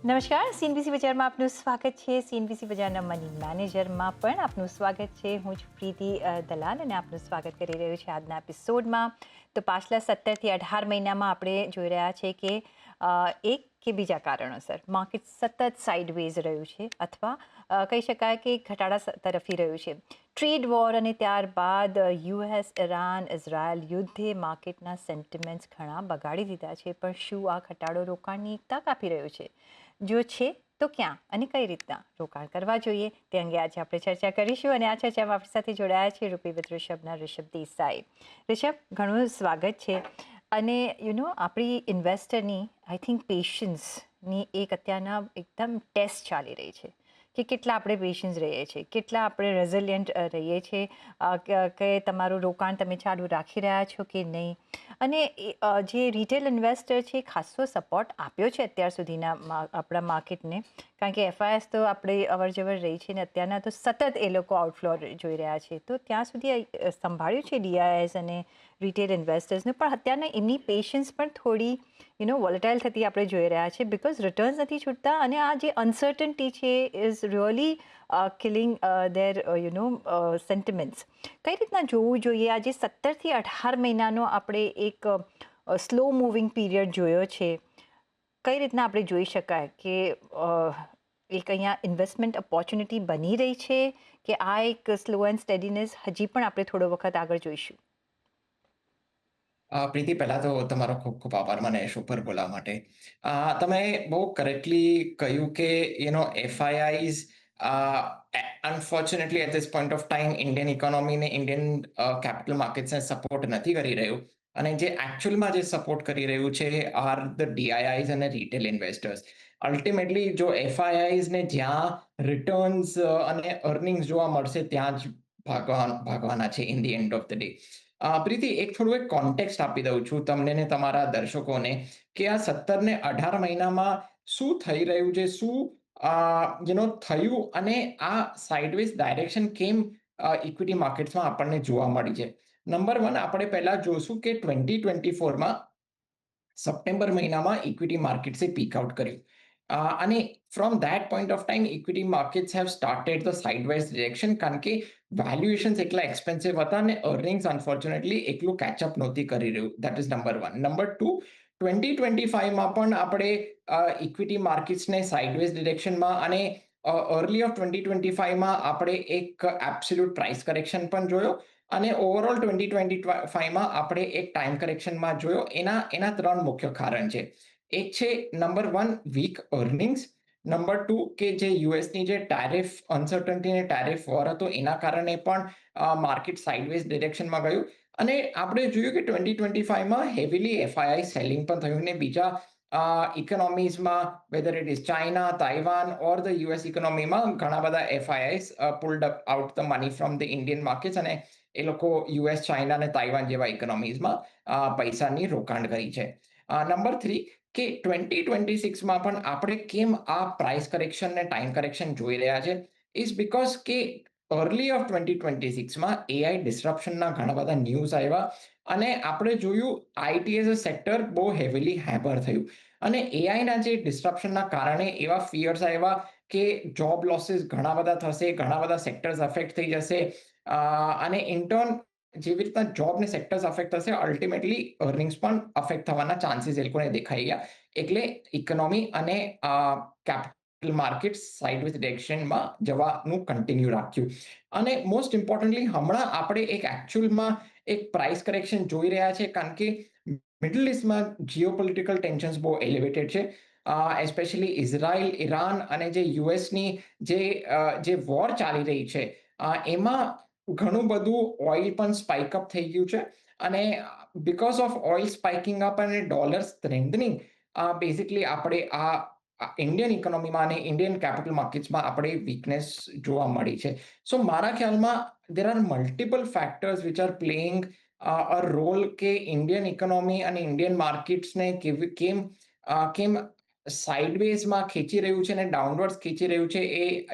નમસ્કાર, સીએનબીસી બજારમાં આપનું સ્વાગત છે. સીએનબીસી બજારના મની મેનેજરમાં પણ આપનું સ્વાગત છે. હું છું પ્રીતિ દલાલ અને આપનું સ્વાગત કરી રહ્યું છે આજના એપિસોડમાં. તો પાછલા 17 થી 18 મહિનામાં આપણે જોઈ રહ્યા છે કે એક કે બીજા કારણોસર માર્કેટ સતત સાઇડવેઝ રહ્યું છે અથવા કહી શકાય કે ઘટાડા તરફી રહ્યું છે. ટ્રેડ વોર અને ત્યારબાદ યુએસ, ઇરાન, ઇઝરાયલ યુદ્ધે માર્કેટના સેન્ટિમેન્ટ્સ ઘણા બગાડી દીધા છે. પણ શું આ ઘટાડો રોકાણની એકતા કાપી રહ્યો છે? જો છે તો ક્યાં અને કઈ રીતના રોકાણ કરવા જોઈએ તે અંગે આજે આપણે ચર્ચા કરીશું. અને આ ચર્ચામાં આપણી સાથે જોડાયા છે રૂપી વિથ ઋષભના ઋષભ દેસાઈ. ઋષભ, ઘણું સ્વાગત છે. અને આપણી ઇન્વેસ્ટરની આઈ થિંક પેશન્સની એક અત્યારના એકદમ ટેસ્ટ ચાલી રહી છે કે કેટલા આપણે પેશન્સ રહીએ છીએ, કેટલા આપણે રેઝિલિયન્ટ રહીએ છીએ, કે તમારું રોકાણ તમે ચાલુ રાખી રહ્યા છો કે નહીં. અને જે રિટેલ ઇન્વેસ્ટર છે ખાસો સપોર્ટ આપ્યો છે અત્યાર સુધીના આપણા માર્કેટને, કારણ કે એફઆઈએસ તો આપણે અવરજવર રહી છે ને અત્યારના તો સતત એ લોકો આઉટફ્લો જોઈ રહ્યા છે. તો ત્યાં સુધી સંભાળ્યું છે ડીઆઈએસ અને રિટેલ ઇન્વેસ્ટર્સને, પણ અત્યારના એમની પેશન્સ પણ થોડી વોલેટાઇલ થતી આપણે જોઈ રહ્યા છે, બિકોઝ રિટર્ન્સ નથી છૂટતા. અને આ જે અનસર્ટનિટી છે is really killing there sentiments. કઈ રીતના જોવું જોઈએ? આજે 17 થી 18 મહિનાનો આપણે એક સ્લો મૂવિંગ પીરિયડ જોયો છે. કઈ રીતના આપણે જોઈ શકાય કે એક અહીંયા ઇન્વેસ્ટમેન્ટ ઓપોર્ચ્યુનિટી બની રહી છે કે આ એક સ્લો એન્ડ સ્ટેડીનેસ હજી પણ આપણે થોડો વખત આગળ જોઈશું? પ્રીતિ, પહેલા તો તમારો ખૂબ ખૂબ આભાર મને શો પર બોલાવવા માટે. તમે બહુ કરેક્ટલી કહ્યું કે FIIs unfortunately at this point of time Indian ઇકોનોમીને, ઇન્ડિયન કેપિટલ માર્કેટ્સને સપોર્ટ નથી કરી રહ્યું. અને જે એકચ્યુઅલમાં જે સપોર્ટ કરી રહ્યું છે આર ધ ડીઆઈઆઈઝ અને રિટેલ ઇન્વેસ્ટર્સ. અલ્ટિમેટલી જો એફઆઈઆઈઝને જ્યાં રિટર્ન્સ અને અર્નિંગ્સ જોવા મળશે ત્યાં જ ભાગવાના છે in the end of the day. Preeti, એક થોડું એક કોન્ટેક્સ્ટ આપી દઉં છું તમને ને તમારા દર્શકોને કે આ 17 ને 18 મહિનામાં શું થઈ રહ્યું છે, શું થયું, અને આ સાઇડવેઝ ડાયરેક્શન કેમ ઇક્વિટી માર્કેટ્સમાં આપણને જોવા મળી છે. નંબર 1, આપણે પહેલા જોશું કે 2024માં સપ્ટેમ્બર મહિનામાં ઇક્વિટી માર્કેટ્સે પીક આઉટ કર્યું. અને from that point of time equity markets have started the sidewise direction, કારણ કે વેલ્યુએશન્સ એટલા એક્સપેન્સિવ હતા અને અર્નિંગ્સ અનફોર્ચ્યુનેટલી એકલું કેચઅપ નહોતી કરી રહ્યું. That is number 1. નંબર 2, 2025માં પણ આપણે ઇક્વિટી માર્કેટ્સને સાઇડવેઝ ડિરેક્શનમાં અને અર્લી ઓફ 2025માં આપણે એક એબ્સોલ્યુટ પ્રાઇસ કરેક્શન પણ જોયો, અને ઓવરઓલ 2025માં આપણે એક ટાઈમ કરેક્શનમાં જોયો. એના 3 મુખ્ય કારણ છે. એક છે નંબર 1, વીક અર્નિંગ્સ. નંબર 2, કે જે યુએસની જે ટેરિફ અનસર્ટનિટી અને ટેરિફ વોર હતો એના કારણે પણ માર્કેટ સાઇડવેઝ ડિરેક્શનમાં ગયું. અને આપણે જોયું કે 2025માં હેવીલી એફઆઈઆઈ સેલિંગ પણ થયું, અને બીજા ઇકોનોમીઝમાં, whether it is China, Taiwan or the US ઇકોનોમીમાં, ઘણા બધા FIIs pulled out the money from the Indian markets, અને એ લોકો યુએસ, ચાઇના અને તાઇવાન જેવા ઇકોનોમીઝમાં પૈસાની રોકાણ કરી છે. નંબર 3, કે 2026માં પણ આપણે કેમ આ પ્રાઇસ કરેક્શન ને ટાઈમ કરેક્શન જોઈ રહ્યા છે, ઇઝ બીકોઝ કે અર્લી ઓફ 2026માં એઆઈ ડિસ્રપ્શનના ઘણા બધા ન્યૂઝ આવ્યા, અને આપણે જોયું આઈટી એઝ અ સેક્ટર બહુ હેવીલી હેમ્પર થયું. અને એઆઈના જે ડિસ્રપ્શનના કારણે એવા ફિયર્સ આવ્યા કે જોબ લોસીસ ઘણા બધા થશે, ઘણા બધા સેક્ટર્સ અફેક્ટ થઈ જશે, અને ઇન્ટર્ન જેવી રીતના જોબને સેક્ટર્સ અફેક્ટ થશે, અલ્ટિમેટલી અર્નિંગ્સ પણ અફેક્ટ થવાના ચાન્સીસ એ લોકોને દેખાઈ ગયા. એટલે ઇકોનોમી અને કેપિટલ માર્કેટ સાઇડવેઝ ડિરેક્શનમાં જવાનું કન્ટિન્યુ રાખ્યું. અને મોસ્ટ ઇમ્પોર્ટન્ટલી હમણાં આપણે એક એકચ્યુઅલમાં એક પ્રાઇસ કરેક્શન જોઈ રહ્યા છે, કારણ કે મિડલ ઇસ્ટમાં જીઓપોલિટિકલ ટેન્શન્સ બહુ એલિવેટેડ છે. એસ્પેશિયલી ઇઝરાયલ, ઇરાન અને જે યુએસની જે વોર ચાલી રહી છે, એમાં ઘણું બધું ઓઇલ પણ સ્પાઇક અપ થઈ ગયું છે. અને because of oil spiking up અને ડોલર સ્ટ્રેન્થનિંગ, બેઝિકલી આપણે આ ઇન્ડિયન ઇકોનોમીમાં અને ઇન્ડિયન કેપિટલ માર્કેટ્સમાં આપણે વીકનેસ જોવા મળી છે. સો મારા ખ્યાલમાં there are multiple factors which are playing a role કે ઇન્ડિયન ઇકોનોમી અને ઇન્ડિયન માર્કેટ્સને કેમ સાઇડવેઝમાં ખેંચી રહ્યું છે અને ડાઉનવર્ડ્સ ખેંચી રહ્યું છે.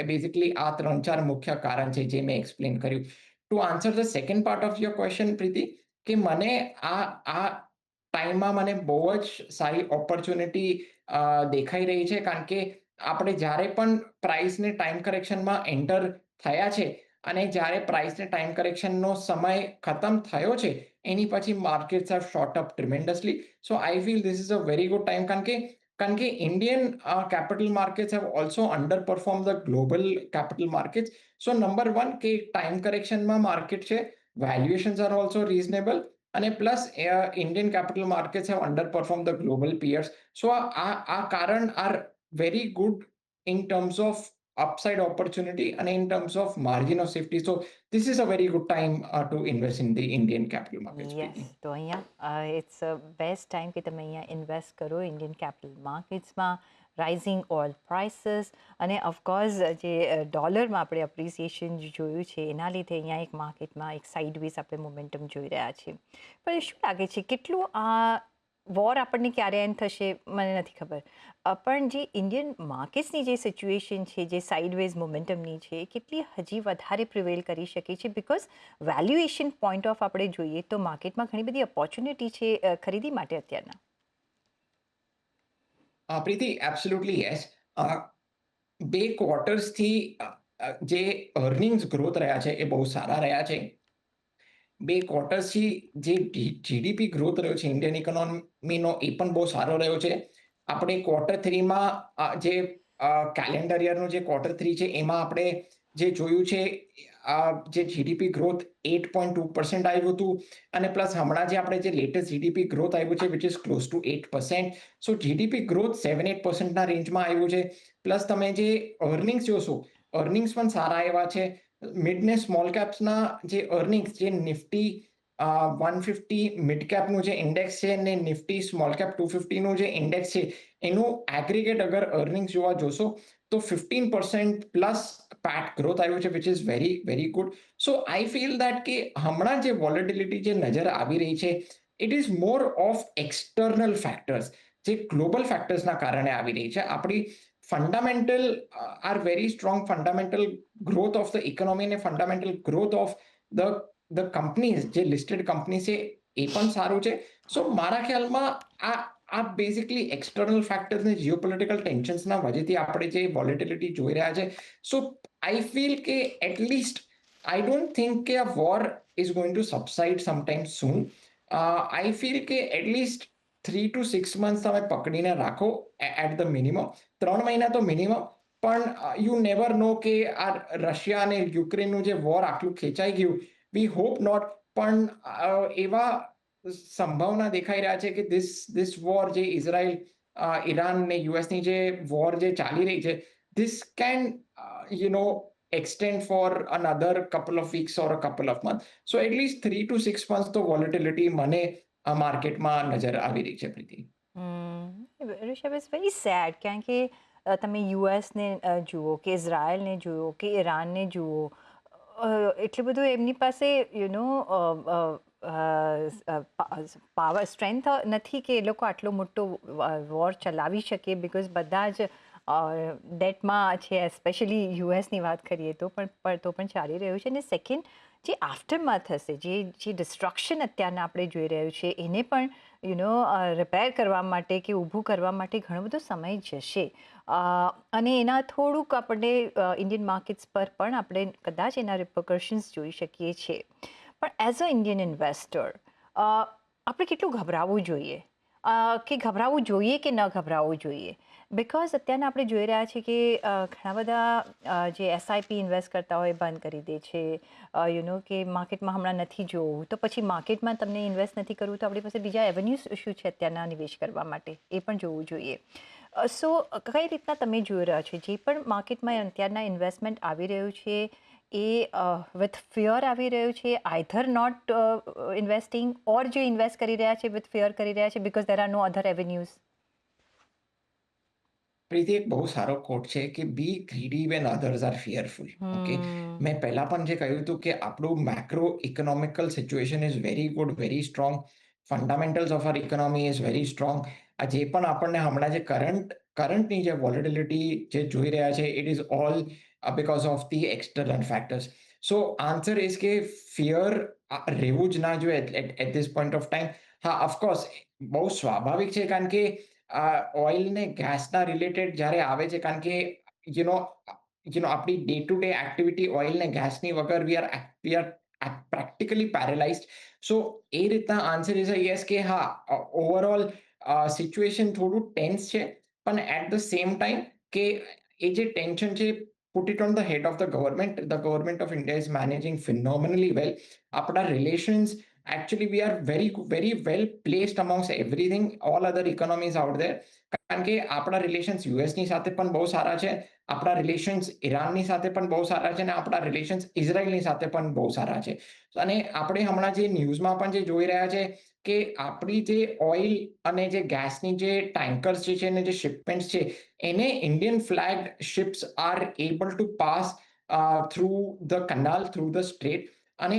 એ બેઝિકલી આ 3-4 મુખ્ય કારણ છે જે મેં એક્સપ્લેન કર્યું. To answer the second part of your question, Preeti, કે મને આ ટાઈમમાં મને બહુ જ સારી ઓપોર્ચ્યુનિટી દેખાઈ રહી છે, કારણ કે આપણે જ્યારે પણ પ્રાઇસને ટાઈમ કરેક્શનમાં એન્ટર થયા છે અને જ્યારે પ્રાઇસને ટાઈમ કરેક્શનનો સમય ખતમ થયો છે, એની પછી markets have shot up tremendously. So I feel this is a very good time, કારણ કે Indian capital markets have also underperform the global capital markets. So number one કે ટાઈમ કરેક્શનમાં માર્કેટ છે, વેલ્યુએશન્સ આર ઓલ્સો રીઝનેબલ, અને plus Indian capital markets have underperform the global peers. So આ કારણ are very good in terms of upside opportunity and in terms of margin of safety. So this is a very good time to invest in the Indian capital markets, yes, Preeti. તો અહીંયા it's a best time કે તમે અહીંયા invest કરો Indian capital માર્કેટ્સમાં. Rising oil prices અને of course જે ડોલરમાં આપણે અપ્રિસિએશન જોયું છે એના લીધે અહીંયા એક માર્કેટમાં એક સાઇડવેઝ આપણે મોમેન્ટમ જોઈ રહ્યા છીએ. પણ શું લાગે છે કેટલું આ વોર આપણને ક્યારે એન્ડ થશે મને નથી ખબર, પણ જે ઇન્ડિયન માર્કેટ્સની જે સિચ્યુએશન છે, જે સાઇડવેઝ મોમેન્ટમની છે, એ કેટલી હજી વધારે પ્રિવેલ કરી શકે છે? બિકોઝ વેલ્યુએશન પોઈન્ટ ઓફ આપણે જોઈએ તો માર્કેટમાં ઘણી બધી ઓપોર્ચ્યુનિટી છે ખરીદી માટે અત્યારના. Preeti, absolutely yes. બે ક્વાર્ટર્સથી જે અર્નિંગ્સ ગ્રોથ રહ્યા છે એ બહુ સારા રહ્યા છે. બે ક્વાર્ટર્સથી જે જીડીપી ગ્રોથ રહ્યો છે ઇન્ડિયન ઇકોનોમીનો, એ પણ બહુ સારો રહ્યો છે. આપણે ક્વાર્ટર થ્રીમાં જે કેલેન્ડર યરનું જે ક્વાર્ટર થ્રી છે એમાં આપણે જે જોયું છે, જે જીડીપી ગ્રોથ 8.2% આવ્યું હતું, અને પ્લસ હમણાં જે આપણે જે લેટેસ્ટ જીડીપી ગ્રોથ આવ્યું છે which is close to 8%. So GDP growth 7-8%ના રેન્જમાં આવ્યું છે. પ્લસ તમે જે અર્નિંગ્સ જોશો, અર્નિંગ્સ પણ સારા આવ્યા છે. મિડ ને સ્મોલ કેપ્સના જે અર્નિંગ્સ, જે નિફ્ટી 150 મિડ કેપનું જે ઇન્ડેક્સ છે ને નિફ્ટી સ્મોલ કેપ 250નું જે ઇન્ડેક્સ છે, એનું એગ્રીગેટ અગર અર્નિંગ્સ જોવા જોશો તો 15% પ્લસ પેટ ગ્રોથ આવ્યું છે, which is very very good. So I feel that કે હમણાં જે વોલેટિલિટી જે નજર આવી રહી છે, it is more of external factors, જે ગ્લોબલ ફેક્ટર્સના કારણે આવી રહી છે. આપણી fundamental are very strong. Fundamental growth of the economy અને fundamental growth of the companies, જે લિસ્ટેડ કંપની છે, એ પણ સારું છે. સો મારા ખ્યાલમાં આ બેઝિકલી એક્સટર્નલ ફેક્ટર્સ ને જીઓપોલિટિકલ ટેન્શન્સના વજહથી આપણે જે વોલેટિલિટી જોઈ રહ્યા છે. સો આઈ ફીલ કે એટલીસ્ટ આઈ ડોન્ટ થિંક કે આ war is going to subside sometime soon. I feel કે એટલીસ્ટ 3 to 6 months તમે પકડીને રાખો એટ ધ મિનિમમ. 3 મહિના તો મિનિમમ. પણ યુ નેવર નો કે આ રશિયા અને યુક્રેનનું જે વોર આટલું ખેંચાઈ ગયું, વી હોપ નોટ, પણ એવા સંભાવના દેખાઈ રહ્યા છે કે ધીસ વોર, જે ઇઝરાયલ ઈરાન ને યુએસની જે વોર જે ચાલી રહી છે, this can extend for another couple of weeks or a couple of months. So at least 3 to 6 months તો વોલેટિલિટી મને માર્કેટમાં નજર આવી રહી છે, પ્રીતિ. ઋષભ, ઇઝ વેરી સેડ, કારણ કે તમે યુએસને જુઓ કે ઇઝરાયલને જુઓ કે ઈરાનને જુઓ, એટલું બધું એમની પાસે પાવર સ્ટ્રેન્થ નથી કે એ લોકો આટલો મોટો વોર ચલાવી શકે, બિકોઝ બધા જ ડેટમાં છે. એસ્પેશિયલી યુએસની વાત કરીએ તો પણ ચાલી રહ્યું છે. અને સેકન્ડ, જે આફ્ટરમાં થશે, જે ડિસ્ટ્રક્શન અત્યારના આપણે જોઈ રહ્યું છે, એને પણ રિપેર કરવા માટે કે ઊભું કરવા માટે ઘણો બધો સમય જશે. અને એના થોડુંક આપણે ઇન્ડિયન માર્કેટ્સ પર પણ આપણે કદાચ એના રિપરકશન્સ જોઈ શકીએ છીએ. પણ એઝ અ ઇન્ડિયન ઇન્વેસ્ટર આપણે કેટલું ગભરાવવું જોઈએ, કે ગભરાવવું જોઈએ કે ન ગભરાવવું જોઈએ? બિકોઝ અત્યારના આપણે જોઈ રહ્યા છીએ કે ઘણા બધા જે એસઆઈપી ઇન્વેસ્ટ કરતા હોય બંધ કરી દે છે. કે માર્કેટમાં હમણાં નથી જોવું, તો પછી માર્કેટમાં તમને ઇન્વેસ્ટ નથી કરવું તો આપણી પાસે બીજા એવન્યુઝ શું છે અત્યારના નિવેશ કરવા માટે, એ પણ જોવું જોઈએ. સો કઈ રીતના તમે જોઈ રહ્યા છો જે પણ માર્કેટમાં અત્યારના ઇન્વેસ્ટમેન્ટ આવી રહ્યું છે, એ વિથ ફિયર આવી રહ્યું છે, આઈધર નોટ ઇન્વેસ્ટિંગ, ઓર જે ઇન્વેસ્ટ કરી રહ્યા છે વિથ ફિયર કરી રહ્યા છે બિકોઝ દેર આર નો અધર એવન્યુઝ? પ્રીતિ, એક બહુ સારો કોટ છે કે be greedy when others are fearful. Okay, મેં પહેલા પણ જે કહ્યું હતું કે આપણું macro economical situation is very good, very strong. Fundamentals of our economy is very strong. આ જે પણ આપણને હમણાં જે કરંટની જે વોલેટિલિટી જે જોઈ રહ્યા છે, it is all because of the external factors. So answer is કે ફિયર રહેવું જ ના જોઈએ at this point of time. હા, ઓફકોર્સ બહુ સ્વાભાવિક છે, કારણ કે ઓઇલ ને ગેસના રિલેટેડ જ્યારે આવે છે, કારણ કે યુ નો આપણી day to day activity oil ને ગેસની વગર વી આર પ્રેક્ટિકલી પેરેલાઇઝડ. સો એ રીતના આન્સર ઇઝ યસ કે હા, ઓવરઓલ સિચ્યુએશન થોડું ટેન્સ છે, પણ એટ ધ સેમ ટાઈમ કે એ જે ટેન્શન છે, put it on the head of the government. The government of India is managing phenomenally well. Our relations, actually, we are very well placed amongst everything, all other economies out there. કારણ કે આપણા relations યુએસની સાથે પણ બહુ સારા છે, આપણા relations ઈરાનની સાથે પણ બહુ સારા છે, અને આપણા રિલેશન્સ ઇઝરાયલની સાથે પણ બહુ સારા છે. અને આપણે હમણાં જે ન્યૂઝમાં પણ જે જોઈ રહ્યા છે કે આપણી જે ઓઇલ અને જે ગેસની જે ટેન્કર્સ જે છે અને જે શિપમેન્ટ્સ છે, એને Indian flagged ships are able to pass through the canal, through the strait, અને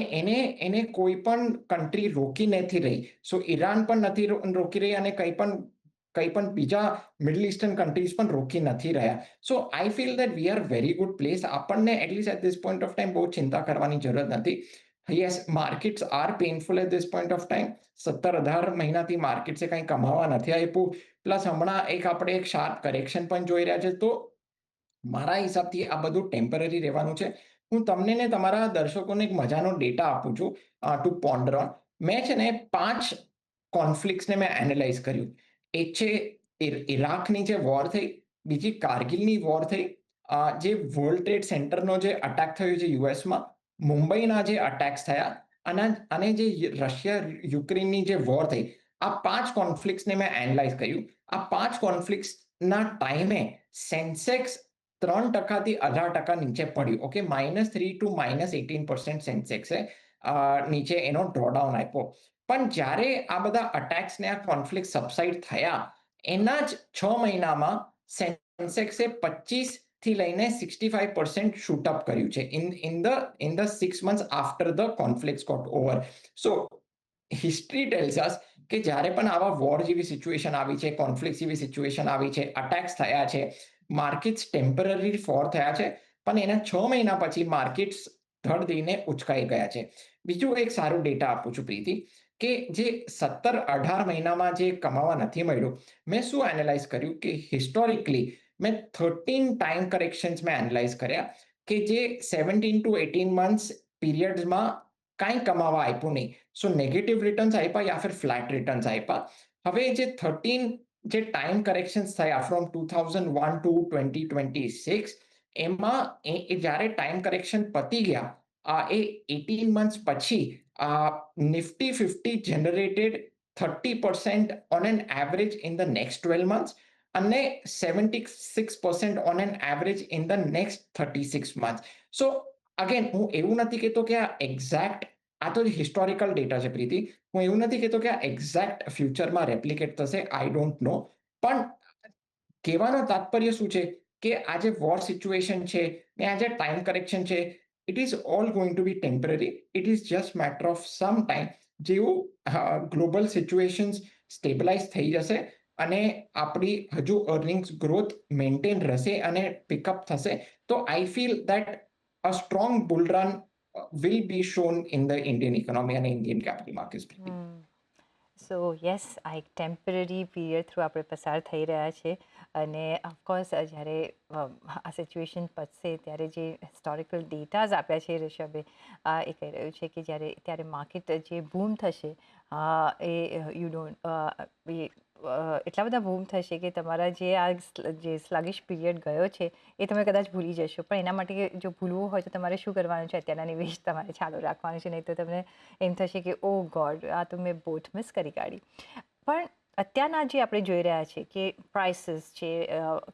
એને કોઈ પણ કન્ટ્રી રોકી નથી રહી. સો ઈરાન પણ નથી રોકી રહી, અને કંઈ પણ બીજા મિડલ ઇસ્ટર્ન કન્ટ્રીઝ પણ રોકી નથી રહ્યા. So I feel that we are very good place. આપણને at least at this point of time બહુ ચિંતા કરવાની જરૂર નથી. Yes, markets are painful at this point of time. 17-18 મહિનાથી માર્કેટ્સે કંઈ કમાવા નથી આપ્યું. પ્લસ હમણાં આપણે એક શાર્પ કરેક્શન પણ જોઈ રહ્યા છે. તો મારા હિસાબથી આ બધું ટેમ્પરરી રહેવાનું છે. હું તમને ને તમારા દર્શકોને એક મજાનો ડેટા આપું છું ટુ પોન્ડર ઓન. મેં છે ને 5 કોન્ફ્લિક્ટ્સને મેં એનાલાઇઝ કર્યું. એક છે ઇરાકની જે વોર થઈ, બીજી કારગિલની વોર થઈ, જે વર્લ્ડ ટ્રેડ સેન્ટરનો જે અટેક થયો છે યુએસમાં, મુંબઈના જે અટેક્સ થયા, અને જે રશિયા યુક્રેનની જે વોર થઈ, આ 5 કોન્ફ્લિક્ટ્સને મેં એનાલાઇઝ કર્યું. આ 5 કોન્ફ્લિક્ટ્સના ટાઈમે સેન્સેક્સ 3% 18% નીચે પડ્યું. ઓકે, -3 ટુ -18% સેન્સેક્સે નીચે એનો ડ્રોડાઉન આપ્યો. પણ જ્યારે આ બધા અટેક્સ ને આ કોન્ફ્લિક્ટ સબસાઇડ થયા, એના જ 6 મહિનામાં સેન્સેક્સે 25 થી લઈને 65% શૂટઅપ કર્યું છે in the 6 months after the conflict got over. So history tells us કે જ્યારે પણ આવા વોર જેવી સિચ્યુએશન આવી છે, કોન્ફ્લિક્ટ જેવી સિચ્યુએશન આવી છે, અટેક્સ થયા છે, માર્કેટ્સ ટેમ્પરરી ફોર થયા છે, પણ એના 6 મહિના પછી માર્કેટ્સ ધડ દઈને ઉચકાઈ ગયા છે. બીજું એક સારું ડેટા આપું છું પ્રીતિ, કે જે 17-18 મહિનામાં જે કમાવા નથી મળ્યું, મેં શું એનાલાઇઝ કર્યું કે હિસ્ટોરિકલી મેં 13 ટાઈમ કરેક્શન્સ મેં એનાલાઇઝ કર્યા, કે જે 17 ટુ 18 months પીરિયડ્સમાં કાંઈ કમાવા આપ્યું નહીં. સો નેગેટિવ રિટર્ન્સ આપ્યા યા ફિર ફ્લેટ રિટર્ન્સ આપ્યા. હવે જે 13 જે ટાઈમ કરેક્શન્સ થયા ફ્રોમ 2001 ટુ 2026, એમાં જ્યારે ટાઈમ કરેક્શન પતી ગયા, એ 18 months પછી Nifty 50 generated 30% on an average in the next 12 months, અને 76% on an average in the next 36 months. So again, હું એવું નથી કહેતો કે આ એક્ઝેક્ટ, આ તો હિસ્ટોરિકલ ડેટા છે પ્રીતિ. હું એવું નથી કહેતો કે આ એક્ઝેક્ટ ફ્યુચરમાં રેપ્લિકેટ થશે, આઈ ડોન્ટ નો. પણ કહેવાનો તાત્પર્ય શું છે કે આ જે વોર સિચ્યુએશન છે ને આ જે ટાઈમ કરેક્શન છે, it is all going to be temporary. It is just matter of some time. જેવું ગ્લોબલ સિચ્યુએશન્સ સ્ટેબલાઇઝ થઈ જશે અને આપણી હજુ અર્નિંગ્સ ગ્રોથ મેન્ટેન રહેશે અને પિકઅપ થશે, તો I feel that a strong bull run will be shown in the Indian economy and Indian capital markets. So yes, આ એક ટેમ્પરરી પીરિયડ થ્રુ આપણે પસાર થઈ રહ્યા છે. અને ઓફકોર્સ જ્યારે આ સિચ્યુએશન પતશે ત્યારે જે હિસ્ટોરિકલ ડેટાઝ આપ્યા છે ઋષભે, એ કહી રહ્યું છે કે ત્યારે માર્કેટ જે બૂમ થશે, એ યુ ડોન્ટ એ એટલા બધા બૂમ થશે કે તમારા જે સ્લગિશ પીરિયડ ગયો છે એ તમે કદાચ ભૂલી જશો. પણ એના માટે જો ભૂલવું હોય તો તમારે શું કરવાનું છે? અત્યારના નિવેશ તમારે ચાલુ રાખવાનું છે, નહીં તો તમને એમ થશે કે ઓ ગોડ, આ તો મેં બોટ મિસ કરી કાઢી. પણ અત્યારના જે આપણે જોઈ રહ્યા છે કે પ્રાઇસીસ છે,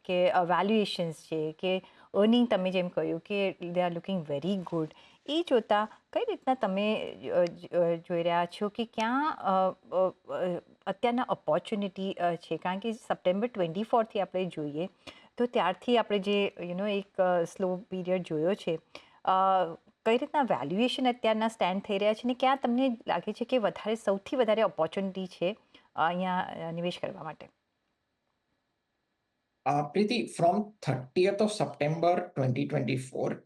કે વેલ્યુએશન્સ છે, કે અર્નિંગ, તમે જેમ કહ્યું કે they are looking very good, એ જોતાં કઈ રીતના તમે જોઈ રહ્યા છો કે ક્યાં અત્યારના ઓપોર્ચ્યુનિટી છે? કારણ કે સપ્ટેમ્બર 24થી આપણે જોઈએ તો ત્યારથી આપણે જે એક સ્લો પીરિયડ જોયો છે, કઈ રીતના વેલ્યુએશન અત્યારના સ્ટેન્ડ થઈ રહ્યા છે, ને ક્યાં તમને લાગે છે કે સૌથી વધારે ઓપોર્ચ્યુનિટી છે અહીંયા નિવેશ કરવા માટે? Preeti, from 30th of September 2024,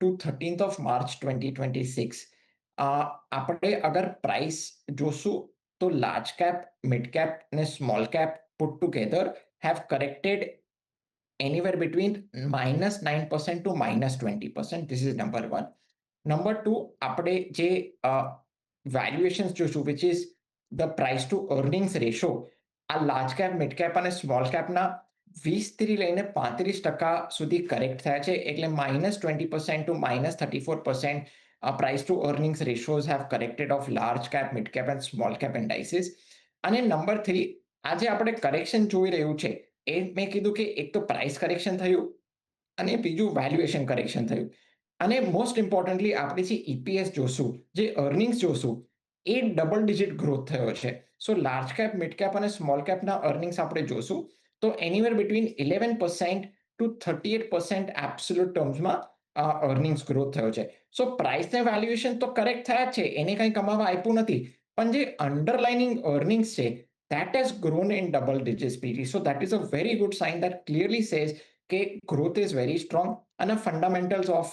to 13th of March 2026 આપણે અગર પ્રાઇસ જોશું તો લાર્જ કેપ, મિડ કેપ અને small cap put together have corrected anywhere between -9% to -20%. This is number one. Number two, આપણે જે વેલ્યુએશન્સ જોશું which is the price to earnings ratio આ large cap, mid cap અને small કેપના 20થી લઈને 35% સુધી કરેક્ટ થયા છે, એટલે -20% to -34% price to earnings ratios have corrected of large cap, mid cap and small cap indices. અને નંબર થ્રી, આજે આપણે કરેક્શન જોઈ રહ્યું છે એ મેં કીધું કે એક તો પ્રાઇસ કરેક્શન થયું અને બીજું વેલ્યુએશન કરેક્શન થયું. અને મોસ્ટ ઇમ્પોર્ટન્ટલી આપણે જે ઈપીએસ જોશું, જે અર્નિંગ્સ જોશું, એ ડબલ ડિજિટ ગ્રોથ થયો છે. So large cap, mid cap અને સ્મોલ કેપના અર્નિંગ્સ આપણે જોશું તો એનીવેર બિટવીન 11% ટુ 38% એબ્સોલ્યુટ ટર્મ્સમાં અર્નિંગ્સ ગ્રોથ થયો છે. સો પ્રાઇસ ને વેલ્યુએશન તો કરેક્ટ થયા જ છે, એને કંઈ કમાવા આપ્યું નથી, પણ જે અંડરલાઇનિંગ અર્નિંગ્સ છે that has grown in double digits, PT. So that is a very good sign that clearly says કે growth is very strong and the fundamentals of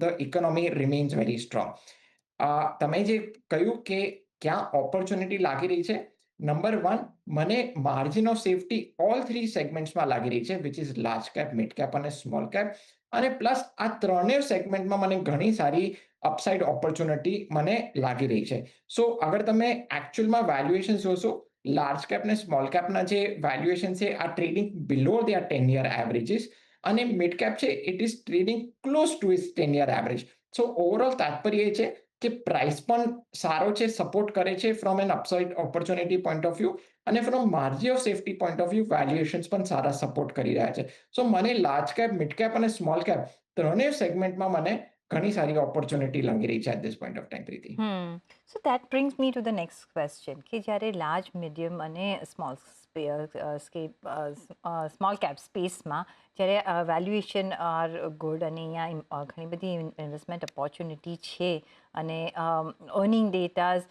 the economy remains very strong. તમે જે કહ્યું કે ક્યાં opportunity લાગી રહી છે, number one, મને margin of safety all three સેગમેન્ટ્સમાં લાગી રહી છે, which is large cap, mid cap અને સ્મોલ કેપ. અને પ્લસ આ ત્રણેય સેગમેન્ટમાં મને ઘણી સારી અપસાઇડ ઓપોર્ચ્યુનિટી મને લાગી રહી છે. સો અગર તમે એકચ્યુઅલમાં વેલ્યુએશન જોશો, લાર્જ કેપ ને સ્મોલ કેપના જે વેલ્યુએશન છે આ trading below their 10-year averages અને મિડ કેપ છે it is trading close to its 10-year average. So overall તાત્પર્ય એ છે કે પ્રાઇસ પણ સારો છે, સપોર્ટ કરે છે from an upside opportunity point of view, અને from margin of safety point of view valuations પણ સારા સપોર્ટ કરી રહ્યા છે. સો મને લાર્જ કેપ, મિડ કેપ અને સ્મોલ કેપ ત્રણેય સેગમેન્ટમાં મને ઘણી સારી ઓપોર્ચ્યુનિટી લાગી રહી છે at this point of time, Preeti. So that brings me to the next question કે જ્યારે લાર્જ, મીડિયમ અને સ્મોલ કેપ સ્પેસમાં જ્યારે વેલ્યુએશન આર ગુડ અને અહીંયા ઘણી બધી ઇન્વેસ્ટમેન્ટ ઓપોર્ચ્યુનિટી છે અને અર્નિંગ ડેટાઝ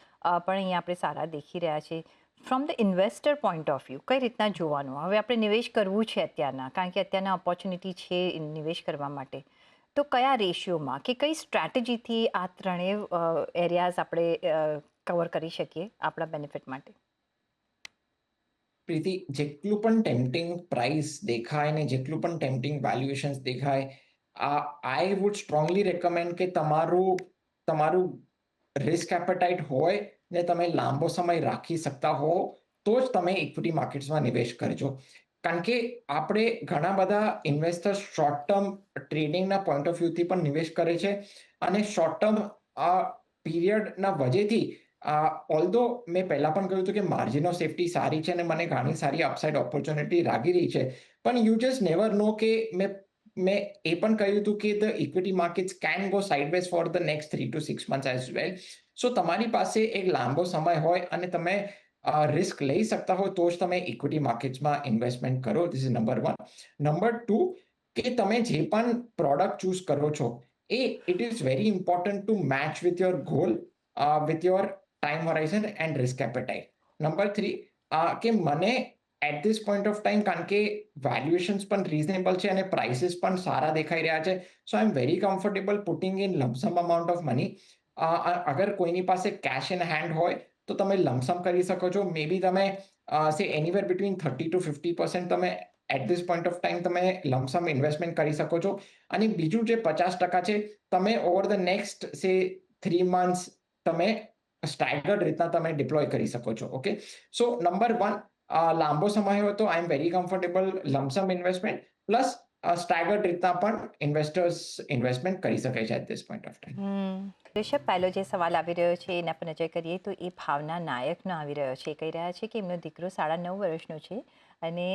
પણ અહીંયા આપણે સારા દેખી રહ્યા છે. From the investor point of view કઈ રીતના જોવાનું? હવે આપણે નિવેશ કરવું છે અત્યારના, કારણ કે અત્યારના ઓપોર્ચ્યુનિટી છે નિવેશ કરવા માટે, તો કયા રેશિયોમાં કે કઈ સ્ટ્રેટેજીથી આ ત્રણેય એરિયાઝ આપણે કવર કરી શકીએ આપણા બેનિફિટ માટે? પ્રીતિ, જેટલું પણ ટેમ્પટિંગ પ્રાઇસ દેખાય ને જેટલું પણ ટેમ્પટિંગ વેલ્યુએશન્સ દેખાય, આઈ વુડ સ્ટ્રોંગલી રેકમેન્ડ કે તમારું રિસ્ક એપેટાઇટ હોય ને તમે લાંબો સમય રાખી શકતા હો તો જ તમે ઇક્વિટી માર્કેટ્સમાં નિવેશ કરજો. કારણ કે આપણે ઘણા બધા ઇન્વેસ્ટર્સ શોર્ટ ટર્મ ટ્રેડિંગના પોઈન્ટ ઓફ વ્યૂથી પણ નિવેશ કરે છે અને શોર્ટ ટર્મ પીરિયડના વજેથી ઓલ્ધો મેં પહેલા પણ કહ્યું હતું કે માર્જિન ઓફ સેફટી સારી છે અને મને ઘણી સારી અપસાઇડ ઓપોર્ચ્યુનિટી લાગી રહી છે, પણ યુ જસ્ટ નેવર નો કે મેં એ પણ કહ્યું હતું કે the equity markets can go sideways for the next 3 to 6 months as well. So તમારી પાસે એક લાંબો સમય હોય અને તમે રિસ્ક લઈ શકતા હો તો જ તમે ઇક્વિટી માર્કેટ્સમાં ઇન્વેસ્ટમેન્ટ કરો. This is number one. Number two, કે તમે જે પણ પ્રોડક્ટ ચૂઝ કરો છો એ it is very important to match with your goal, with your time horizon and risk appetite. Number three, કે મને at this point of time, કારણ કે વેલ્યુએશન્સ પણ રીઝનેબલ છે અને પ્રાઇસીસ પણ સારા દેખાઈ રહ્યા છે, so I am very comfortable putting in lump sum amount of money. અગર કોઈની પાસે કેશ ઇન હેન્ડ હોય તો તમે લમસમ કરી શકો છો. મે બી તમે સે એનીવેર બિટવીન 30 to 50% તમે at this point of time તમે લમસમ ઇન્વેસ્ટમેન્ટ કરી શકો છો. અને બીજું જે 50% છે તમે ઓવર ધ નેક્સ્ટ સે 3 months તમે સ્ટાઇગર્ડ રીતના તમે ડિપ્લોય કરી શકો છો. ઓકે, સો નંબર વન, લાંબો સમય હોય તો I am very comfortable lump sum investment plus staggered રીતના પણ ઇન્વેસ્ટર્સ ઇન્વેસ્ટમેન્ટ કરી શકે છે at this point of time. Rishabh, પહેલો જે સવાલ આવી રહ્યો છે એના પર નજર કરીએ તો એ ભાવના નાયકનો આવી રહ્યો છે. કહી રહ્યા છે કે એમનો દીકરો 9.5 વર્ષનો છે અને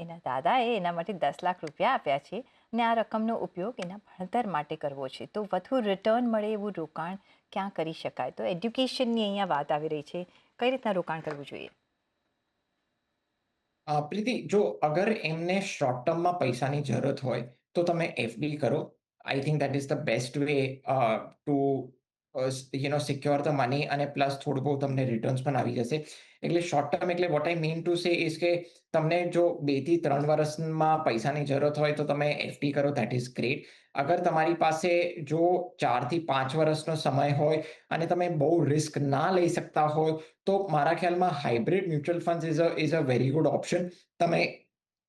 એના દાદાએ એના માટે 10 લાખ રૂપિયા આપ્યા છે અને આ રકમનો ઉપયોગ એના ભણતર માટે કરવો છે. તો વધુ રિટર્ન મળે એવું રોકાણ ક્યાં કરી શકાય? તો એડ્યુકેશનની અહીંયા વાત આવી રહી છે. કઈ રીતના રોકાણ કરવું જોઈએ? પ્રીતિ, જો અગર એમને શોર્ટ ટર્મમાં પૈસાની જરૂરત હોય તો તમે એફડી કરો. I think that is the best way to secure the money, અને પ્લસ થોડું બહુ તમને રિટર્ન્સ પણ આવી જશે. એટલે શોર્ટ ટર્મ એટલે what I mean to say is કે તમને જો 2 થી 3 વર્ષમાં પૈસાની જરૂરત હોય તો તમે એફડી કરો, દેટ ઇઝ ગ્રેટ. અગર તમારી પાસે જો 4 થી 5 વર્ષનો સમય હોય અને તમે બહુ રિસ્ક ના લઈ શકતા હોય, તો મારા ખ્યાલમાં hybrid mutual funds is a very good option. તમે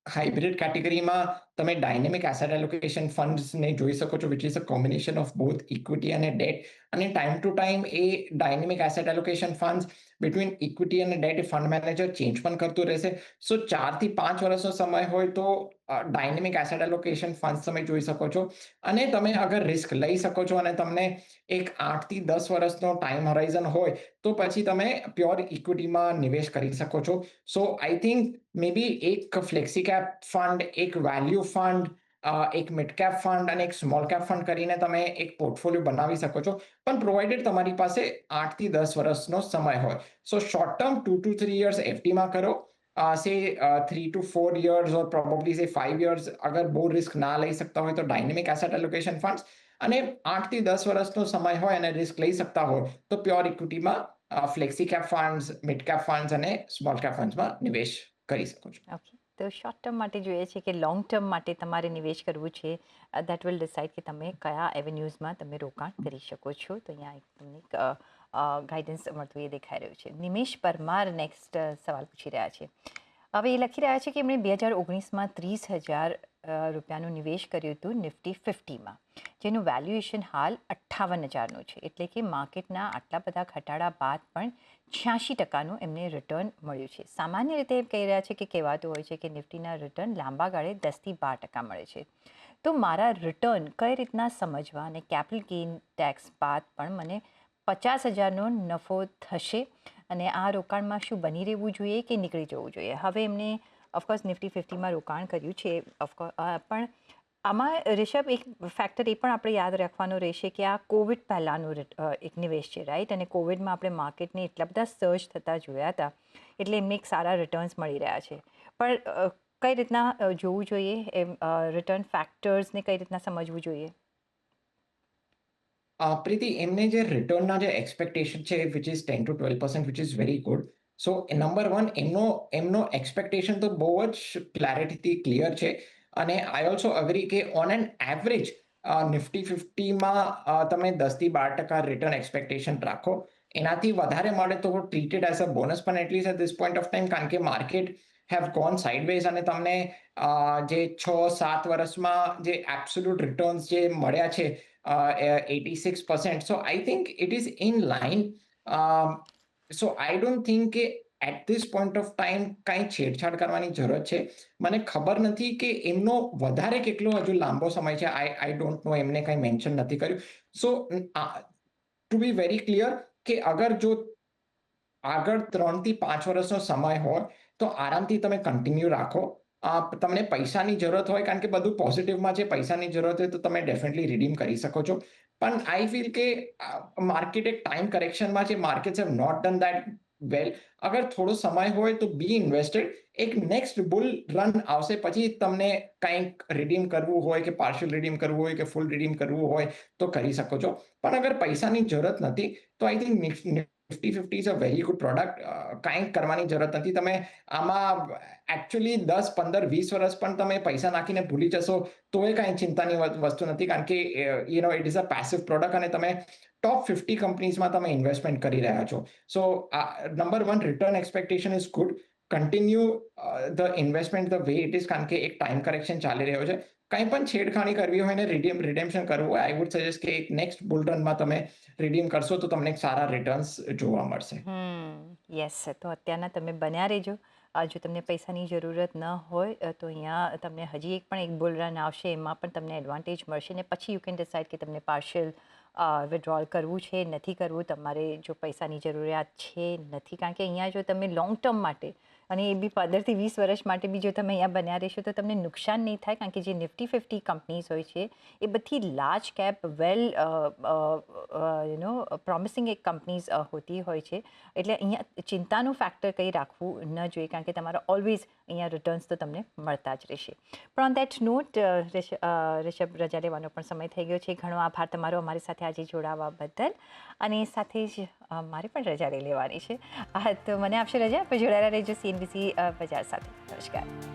હાઇબ્રિડ કેટેગરીમાં તમે ડાયનેમિક એસેટ એલોકેશન ફંડ્સને જોઈ શકો છો, which is a combination of both equity અને ડેટ. અને ટાઈમ ટુ ટાઈમ એ dynamic asset allocation funds between equity અને ડેટ એ ફંડ મેનેજર ચેન્જ પણ કરતું રહેશે. સો 4 થી 5 વર્ષનો સમય હોય તો ડાયનેમિક એસેટ એલોકેશન ફંડ્સ તમે જોઈ શકો છો. અને તમે અગર રિસ્ક લઈ શકો છો અને તમને એક 8 થી 10 વર્ષનો ટાઈમ હોરાઇઝન હોય, તો પછી તમે પ્યોર ઇક્વિટીમાં નિવેશ કરી શકો છો. સો આઈ થિંક મે બી એક ફ્લેક્સી કેપ ફંડ, એક વેલ્યુ ફંડ, એક મિડ કેપ ફંડ અને એક સ્મોલ કેપ ફંડ કરીને તમે એક પોર્ટફોલિયો બનાવી શકો છો, પણ પ્રોવાઇડેડ તમારી પાસે 8 થી 10 વર્ષનો સમય હોય. સો શોર્ટ ટર્મ 2 to 3 years એફડીમાં કરો. સે 3 to 4 years or probably say 5 years અગર બહુ રિસ્ક ના લઈ શકતા હોય તો ડાયનેમિક એસેટ એલોકેશન ફંડ્સ. અને 8 થી 10 વર્ષનો સમય હોય અને રિસ્ક લઈ શકતા હોય તો પ્યોર ઇક્વિટીમાં flexi cap funds, mid cap funds અને સ્મોલ કેપ ફંડ્સમાં નિવેશ કરી શકો છો. ઓકે, તો શોર્ટ ટર્મ માટે જોઈએ છે કે લોંગ ટર્મ માટે તમારે નિવેશ કરવું છે, દેટ વિલ ડિસાઇડ કે તમે કયા એવેન્યુઝમાં તમે રોકાણ કરી શકો છો. તો અહીંયા એક તમને ગાઈડન્સ મળતું એ દેખાઈ રહ્યું છે. નિમેશ પરમાર નેક્સ્ટ સવાલ પૂછી રહ્યા છે. હવે એ લખી રહ્યા છે કે એમણે 2019માં 30,000 રૂપિયાનું નિવેશ કર્યું હતું નિફ્ટી 50માં, જેનું વેલ્યુએશન હાલ 58,000નું છે. એટલે કે માર્કેટના આટલા બધા ઘટાડા બાદ પણ 86%નું એમને રિટર્ન મળ્યું છે. સામાન્ય રીતે એમ કહી રહ્યા છે કે કહેવાતું હોય છે કે નિફ્ટીના રિટર્ન લાંબા ગાળે 10 થી 12% મળે છે. તો મારા રિટર્ન કઈ રીતના સમજવા અને કેપિટલ ગેઇન ટેક્સ બાદ પણ મને 50,000નો નફો થશે, અને આ રોકાણમાં શું બની રહેવું જોઈએ કે નીકળી જવું જોઈએ? હવે એમને ઓફકોર્સ નિફ્ટી 50માં રોકાણ કર્યું છે, ઓફકોર્સ, પણ આમાં રિષભ એક ફેક્ટર એ પણ આપણે યાદ રાખવાનું રહેશે કે આ કોવિડ પહેલાંનું એક નિવેશ છે, રાઈટ? અને કોવિડમાં આપણે માર્કેટને એટલા બધા સર્જ થતા જોયા હતા, એટલે એમને એક સારા રિટર્ન્સ મળી રહ્યા છે. પણ કઈ રીતના જોવું જોઈએ એમ, રિટર્ન ફેક્ટર્સને કઈ રીતના સમજવું જોઈએ? પ્રીતિ, એમને જે રિટર્નના જે એક્સપેક્ટેશન છે which is 10 to 12%, which is very good. So number one, એમનો એક્સપેક્ટેશન તો બહુ જ ક્લેરિટીથી ક્લિયર છે. અને આઈ ઓલ્સો અગ્રી કે ઓન એન એવરેજ નિફ્ટી 50માં તમે 10 થી 12% રિટર્ન એક્સપેક્ટેશન રાખો. એનાથી વધારે મળે તો ટ્રીટેડ એઝ અ બોનસ, પણ at least at this point of time, કારણ કે માર્કેટ હેવ ગોન સાઇડવેઝ અને તમને જે 6-7 વર્ષમાં જે એબ્સોલ્યુટ રિટર્ન્સ જે મળ્યા છે 86%. So I think it is in line. So I don't think કે at this point of time કાંઈ છેડછાડ કરવાની જરૂરત છે. મને ખબર નથી કે એમનો વધારે કેટલો હજુ લાંબો સમય છે. આઈ ડોન્ટ નો, એમને કંઈ મેન્શન નથી કર્યું. સો ટુ બી વેરી ક્લિયર કે અગર જો આગળ 3 થી 5 વર્ષનો સમય હોય તો આરામથી તમે કન્ટિન્યુ રાખો. તમને પૈસાની જરૂરત હોય, કારણ કે બધું પોઝિટિવમાં છે, પૈસાની જરૂરત હોય તો તમે ડેફિનેટલી રિડીમ કરી શકો છો. પણ આઈ ફીલ કે માર્કેટ એક ટાઈમ કરેક્શનમાં છે. Markets have not done that well. અગર થોડો સમય હોય તો બી ઇન્વેસ્ટેડ. એક નેક્સ્ટ બુલ રન આવશે, પછી તમને કંઈક રિડીમ કરવું હોય કે પાર્શિયલ રિડીમ કરવું હોય કે ફૂલ રિડીમ કરવું હોય તો કરી શકો છો. પણ અગર પૈસાની જરૂરત નથી તો I think Nifty 50 is a very good product. કાંઈ કરવાની જરૂરત નથી. તમે આમાં એકચ્યુઅલી 10, 15, 20 વર્ષ પણ તમે પૈસા નાખીને ભૂલી જશો તો એ કાંઈ ચિંતાની વસ્તુ નથી, કારણ કે it is a passive product અને તમે ટોપ 50 કંપનીઝમાં તમે ઇન્વેસ્ટમેન્ટ કરી રહ્યા છો. So number one, return expectation is good. Continue the investment the way it is, કારણ કે એક ટાઈમ કરેક્શન ચાલી રહ્યો છે. કંઈ પણ છેડખાની કરવી હોય ને રિડેમ્પશન કરવું હોય, આઈ વુડ સજેસ્ટ કે એક નેક્સ્ટ બુલ રનમાં તમે રિડીમ કરશો તો તમને સારા રિટર્ન્સ જોવા મળશે. યસ, તો અત્યારના તમે બન્યા રહેજો. જો તમને પૈસાની જરૂરત ન હોય તો અહીંયા તમને હજી એક બુલ રન આવશે, એમાં પણ તમને એડવાન્ટેજ મળશે, ને પછી યુ કેન ડિસાઇડ કે તમને પાર્શિયલ વિડ્રોલ કરવું છે, નથી કરવું. તમારે જો પૈસાની જરૂરિયાત છે નથી, કારણ કે અહીંયા જો તમે લોંગ ટર્મ માટે, અને એ બી 15 થી 20 વર્ષ માટે બી જો તમે અહીંયા બન્યા રહેશો તો તમને નુકસાન નહીં થાય, કારણ કે જે નિફ્ટી 50 કંપનીઝ હોય છે એ બધી લાર્જ કેપ વેલ પ્રોમિસિંગ એક કંપનીઝ હોતી હોય છે. એટલે અહીંયા ચિંતાનું ફેક્ટર કંઈ રાખવું ન જોઈએ, કારણ કે તમારા ઓલવેઝ અહીંયા રિટર્ન્સ તો તમને મળતા જ રહેશે. પણ ઓન દેટ નોટ, રિષભ, રજા લેવાનો પણ સમય થઈ ગયો છે. ઘણો આભાર તમારો અમારી સાથે આજે જોડાવા બદલ, અને સાથે જ મારે પણ રજા લઈ લેવાની છે. તો મને આપશે રજા, પર જોડાયેલા રહેજો CNBC બજાર સાથે. નમસ્કાર.